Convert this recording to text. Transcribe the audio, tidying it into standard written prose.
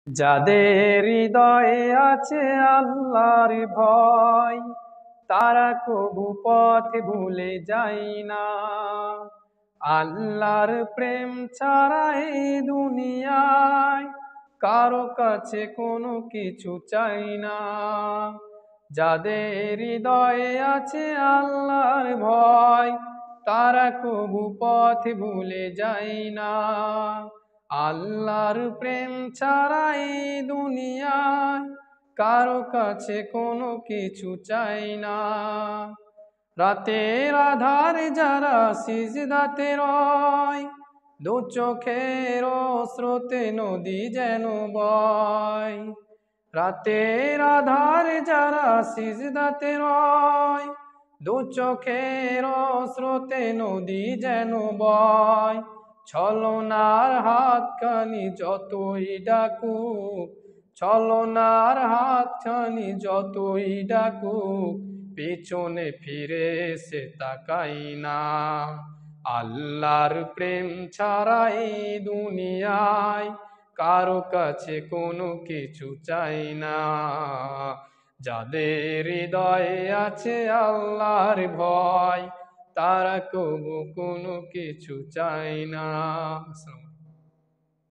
যাদের হৃদয়ে আছে আল্লাহর ভয়, তারা কবু পথ ভুলে যায় না। আল্লাহর প্রেম ছাড়া এই দুনিয়ায় কারো কাছে কোনো কিছু চাই না। যাদের হৃদয়ে আছে আল্লাহর ভয়, তারা কবু পথ ভুলে যায় না। আল্লাহর প্রেম ছাড়া এই দুনিয়ায় কারো কাছে কোনো কিছু চাই না। রাতের আধারে যারা সিজদাতে রয়, দু চোখের স্রোতে নদী যেন বয়। রাতের আধারে যারা সিজদাতে রয়, দু চোখের স্রোতে নদী যেন বয়। ছলনার হাতখানি যতই ডাকুক, ছলনার হাতখানি যতই ডাকুক, পেছনে ফিরে সে তাকাই না। আল্লাহর প্রেম ছাড়া এই দুনিয়ায় কারো কাছে কোনো কিছু চাই না। যাদের হৃদয়ে আছে আল্লাহর ভয়, তারা কবু কোনো কিছু চায় না।